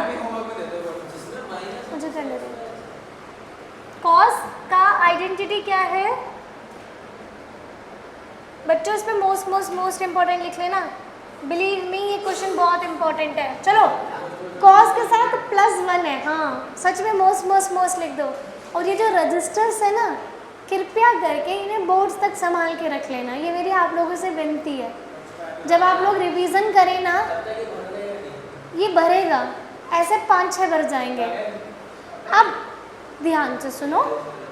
मुझे करने दो। कॉस का आइडेंटिटी क्या है बच्चों? इस पे मोस्ट इम्पॉर्टेंट लिख लेना। बिलीव मी ये क्वेश्चन बहुत इंपॉर्टेंट है। चलो कॉस के साथ +1 है, हाँ सच में मोस्ट लिख दो। और ये जो रजिस्टर्स है ना, कृपया करके इन्हें बोर्ड्स तक संभाल के रख लेना, ये मेरी आप लोगों से विनती है। जब आप लोग रिवीजन करें ना, ये भरेगा, ऐसे 5-6 भर जाएंगे। अब ध्यान से सुनो,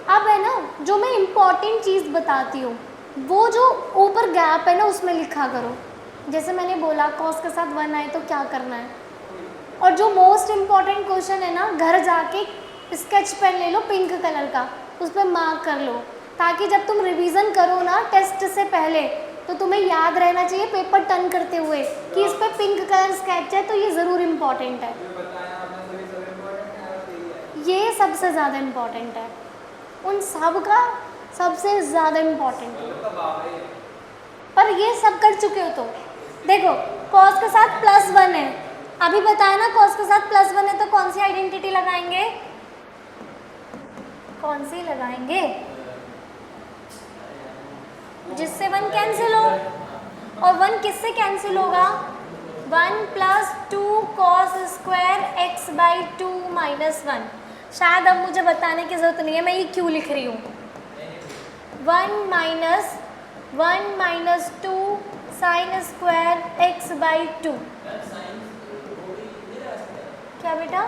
अब है ना जो मैं इम्पॉर्टेंट चीज़ बताती हूँ, वो जो ऊपर गैप है ना उसमें लिखा करो। जैसे मैंने बोला कॉस के साथ 1 आए तो क्या करना है। और जो मोस्ट इम्पॉर्टेंट क्वेश्चन है ना, घर जाके स्केच पेन ले लो पिंक कलर का, उस पर मार्क कर लो, ताकि जब तुम रिवीजन करो ना टेस्ट से पहले, तो तुम्हें याद रहना चाहिए पेपर टर्न करते हुए कि इस पर पिंक कलर स्केच है, तो ये ज़रूर इम्पॉर्टेंट है। ये सबसे ज़्यादा इम्पॉर्टेंट है, उन सब का सबसे ज़्यादा इम्पॉर्टेंट है। पर ये सब कर चुके हो तो देखो, कॉस के साथ +1 है, अभी बताया ना कॉस के साथ +1 है, तो कौन सी आइडेंटिटी लगाएंगे? कौन सी लगाएंगे? जिससे 1 कैंसिल हो, और 1 किससे कैंसिल होगा? 1 plus 2 cos square x by 2 minus 1। शायद अब मुझे बताने की ज़रूरत नहीं है मैं ये क्यों लिख रही हूँ। 1 minus 2 sign square x by 2। क्या बेटा?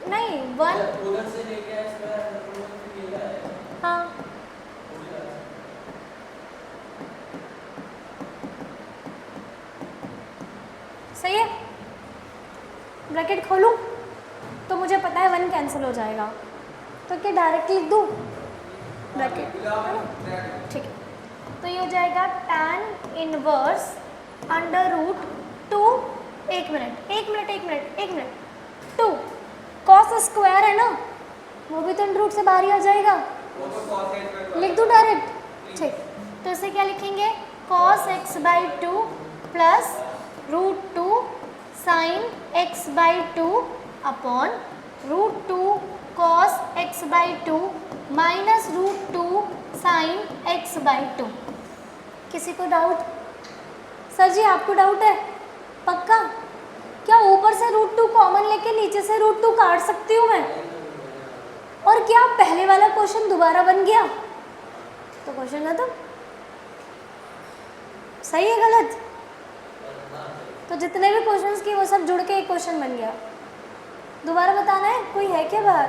नहीं 1 उधर से लेके आए स्क्वायर अंडर रूट में लिया है। हाँ सही है। ब्रैकेट खोलूँ तो मुझे पता है 1 कैंसिल हो जाएगा, तो क्या डायरेक्ट लिख दूँ ब्रैकेट, है ना? ठीक है, तो ये हो जाएगा tan इनवर्स अंडर रूट 2, एक मिनट 2 कॉस स्क्वायर है ना, वो भी तो अंडर रूट से बाहर ही आ जाएगा, लिख दूँ डायरेक्ट? ठीक, तो इसे क्या लिखेंगे? cos x by 2 plus root 2 sine x by 2 upon root 2 cos x by 2 minus root 2 sine x by 2। किसी को डाउट? सर जी आपको डाउट है? पक्का? क्या ऊपर से रूट 2 कॉमन लेके नीचे से रूट 2 काट सकती हूँ मैं? और क्या पहले वाला क्वेश्चन दोबारा बन गया तो क्वेश्चन खत्म? सही है गलत? तो जितने भी क्वेश्चंस किए वो सब जुड़ के एक क्वेश्चन बन गया। दोबारा बताना है? कोई है क्या बाहर?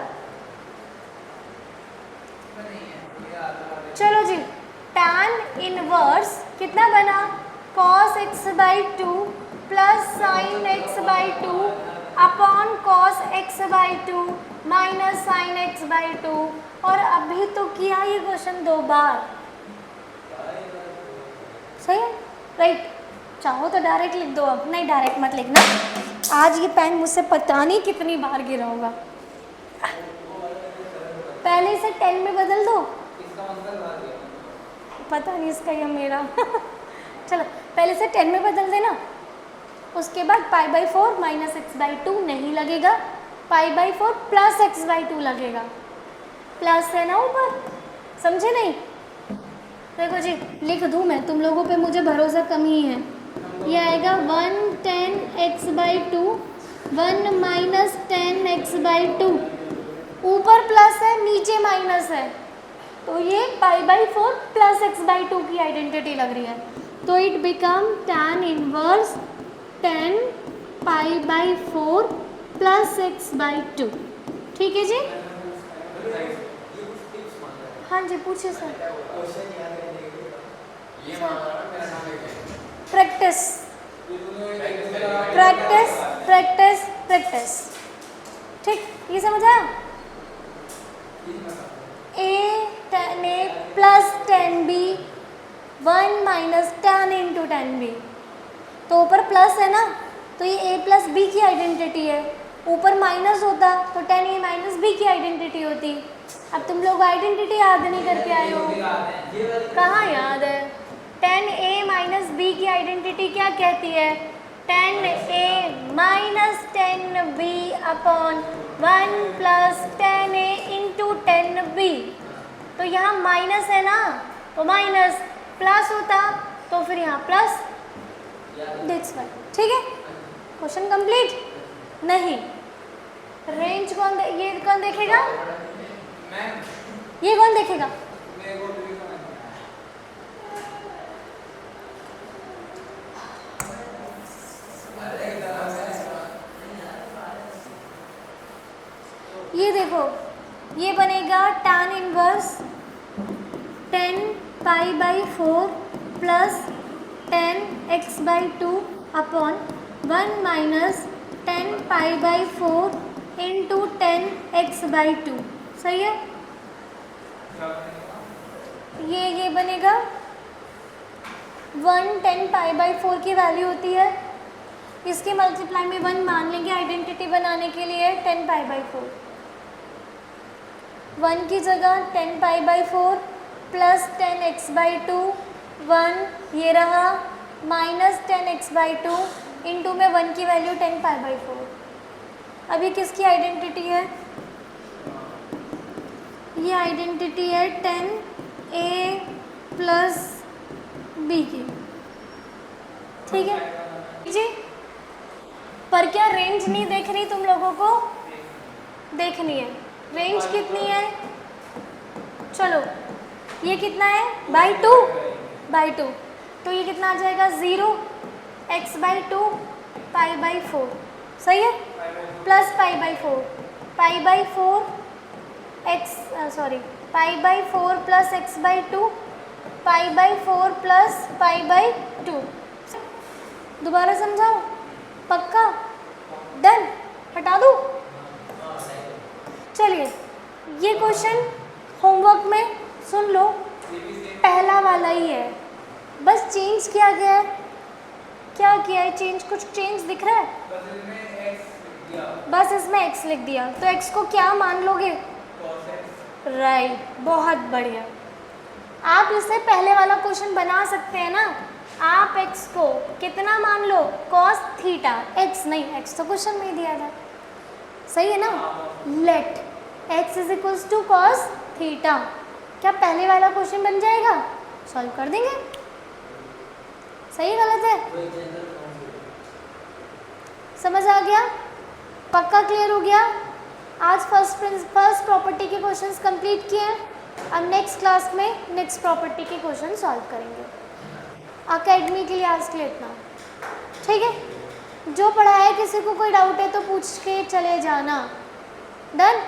चलो जी, tan इनवर्स कितना बना? cos x by 2 plus sine x by 2 upon cos x by 2 minus sine x by 2। और अभी तो किया ये क्वेश्चन 2 बार। सही है? राइट। चाहो तो डायरेक्ट लिख दो, अब नहीं डायरेक्ट मत लिखना, आज ये पेन मुझसे पता नहीं कितनी बार गिरा होगा। पहले से 10 में बदल दो, पता नहीं इसका या मेरा चलो पहले से 10 में बदल देना, उसके बाद पाई बाई 4 माइनस एक्स बाई 2 नहीं लगेगा, पाई बाई 4 प्लस एक्स बाई 2 लगेगा। प्लस है ना ऊपर, समझे नहीं? देखो जी लिख दूँ मैं, तुम लोगों पे मुझे भरोसा कम ही है। ये आएगा 1 10 x by 2 1 minus 10 x by 2। ऊपर प्लस है नीचे माइनस है, तो ये पाई बाई 4 प्लस एक्स बाई 2 की आइडेंटिटी लग रही है, तो it become tan inverse 10 pi by 4 plus x by 2। ठीक है जी? हाँ जी पूछिए sir. Practice practice practice practice. ठीक, ये समझ आया? a plus 10b 1 minus 10 into 10b, तो ऊपर प्लस है ना, तो ये a प्लस b की आइडेंटिटी है, ऊपर माइनस होता तो 10a माइनस b की आइडेंटिटी होती। अब तुम लोग आइडेंटिटी याद नहीं करके आए हो, कहाँ याद है? 10a माइनस b की आइडेंटिटी क्या कहती है? 10a minus 10b upon 1 plus 10a into 10b। तो यहाँ माइनस है ना, तो माइनस, प्लस होता तो फिर यहाँ प्लस, दिस वन। ठीक है, क्वेश्चन कंप्लीट? नहीं, रेंज कौन ये कौन देखेगा? ये कौन देखेगा? ये देखो, ये बनेगा tan inverse 10 pi by 4 plus 10 x by 2 upon 1 minus 10 pi by 4 into 10 x by 2। सही है? ये बनेगा 1 10 पाई बाई 4 की वैल्यू होती है, इसके मल्टीप्लाई में 1 मान लेंगे आइडेंटिटी बनाने के लिए 10 पाई बाई 4। 1 की जगह 10 pi by 4 plus 10 x by 2 1 ये रहा, माइनस 10 एक्स बाई 2 इंटू में 1 की वैल्यू 10 पाई बाई 4। अब ये किसकी आइडेंटिटी है? ये आइडेंटिटी है 10 ए प्लस बी की, ठीक है जी। पर क्या रेंज नहीं देख रही तुम लोगों को? देखनी है। रेंज कितनी है? चलो ये कितना है? By two. तो ये कितना आ जाएगा? 0 x बाई 2 पाई बाई 4, सही है, plus pi by 4 pi by 4 pi by 4 plus x by 2 pi by 4 plus pi by 2। दोबारा समझाओ? पक्का? डन? हटा दूँ? चलिए ये क्वेश्चन होमवर्क में सुन लो, पहला वाला ही है, बस चेंज किया गया है। क्या किया है चेंज? कुछ चेंज दिख रहा है? बस इसमें x लिख दिया, तो x को क्या मान लोगे? राइट, बहुत बढ़िया। आप इससे पहले वाला क्वेश्चन बना सकते हैं ना। आप x को कितना मान लो? cos theta. x नहीं, x तो क्वेश्चन में ही दिया था, सही है ना। Let x is equals to cos theta, क्या पहले वाला क्वेश्चन बन जाएगा? सॉल्व कर देंगे। सही गलत है? समझ आ गया? पक्का क्लियर हो गया? आज फर्स्ट प्रॉपर्टी के क्वेश्चंस कंप्लीट किए हैं। अब नेक्स्ट क्लास में नेक्स्ट प्रॉपर्टी के क्वेश्चन सॉल्व करेंगे। अकेडमी के लिए आज के लिए इतना, ठीक है। जो पढ़ा है किसी को कोई डाउट है तो पूछ के चले जाना। डन?